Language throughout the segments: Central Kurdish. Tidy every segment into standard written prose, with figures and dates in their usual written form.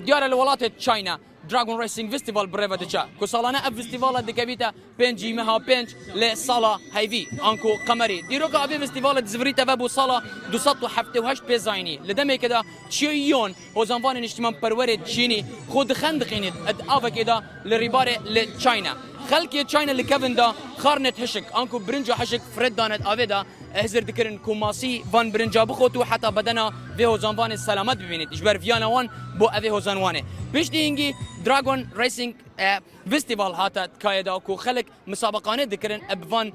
دیارە لە وڵاتێ چاینا دراگۆن ڕیسینگ فستیڤال بڕێوە دەچە کو ساڵانە ئەف فستیڤالە دەکەویتە پێنجی مەها پێنج لە ساڵە هەیڤی ئەنکۆ قەمەری دیرۆکە ئەڤێ فستیڤالە دزڤریتەوە بۆ ساڵە 278 پێزاینی لە دەمێکەدا چیۆن هۆزانڤانە نیشتیمان پەروەرێ چینی خۆ دخەن دخینێت ئاڤێکێدا لە ڕیبارێ لە چاینا خەڵکی چاینا لە کەڤندا خارنێت هشک ئەنکۆ برنجا هشک فرێت دانێت ئاڤێدا هزر دکرن کو ماسی وان برنجا بخوت و حتی بدنا به هوزانوان سلامت ببینید اجبر ویانوان بو اوه هوزانوانه پشتی اینگی دراگون ریسینگ فستیوال هاتا کایدا کو خلق مسابقانه دکرن ابوان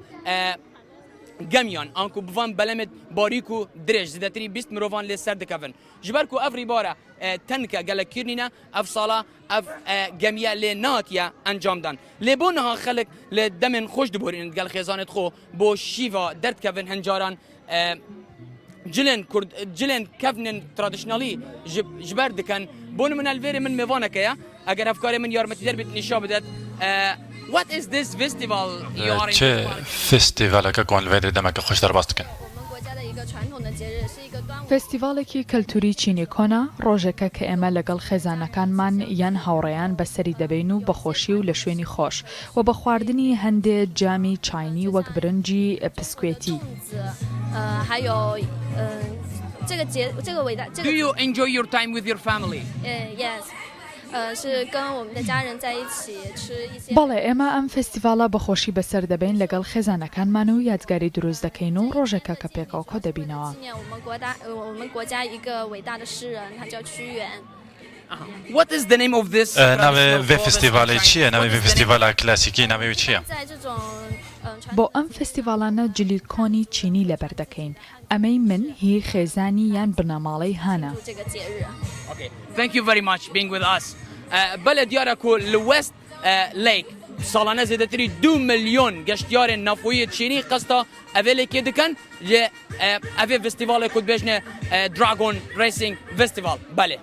گمیان آنکو بوان بلمت باریکو درج زدتری 20 مروان لی سر دکفن جبر کو افری باره تنکا گله کیرنینا اف سالا اف گمیا لی ناتیا انجام دان لی بونها خلق لی دمن خوش دبورین گل خیزانت خو بو شیوا درد کفن هنجاران جلن کفنن ترادیشنالی جبر دکن بون من الویری من میوانه که اگر افکار من یارمتی در بیت نشا بدد What is this festival you are چه فستیوالێکە کۆنلڤێری دەمەکە خۆش دەرباستکن فستیڤالێکی کەلتوری چینی کۆنا ڕۆژێکە کە ئێمە لەگەڵ خێزانەکانمان یان هاوڕێیان بەسەری دەبین و بەخۆشی و لە شوێنی خۆش و بە خواردنی هەندێک جامی چاینی وەک برنجی پسکوێتی Do you enjoy your time with your family? Yes. 是跟我们的家人在一起吃一些 بەڵێ ئێمە ئەم فستیڤالە بەخۆشی بەسەر دەبین لەگەڵ خێزانەکانمان و یادگاری دروست دەکەین و ڕۆژێکە کە پێکەوە کۆ دەبینەوە 纪念我们国家一个伟大的诗人，他叫屈原。 What is the name of this? ناوێ vê فستیڤالێ چییە ناوێ vê فستیڤالە کلاسیکی ناوێ چییە 在这种 بۆ ئەم فستیڤالانە جلیکۆنی چینی لەبەردەکەین ئەمەی من هی خێزانی یان بنەماڵەی هانە 这个节日。 Okay, thank you very much being with us. بلد ياركو الويست ليك سالانه زيادتري 2 مليون گشتیار نافوی چینی قصدا اولی که دکن اوی فستیوال کد بجنه دراگون ریسینگ فستیوال بله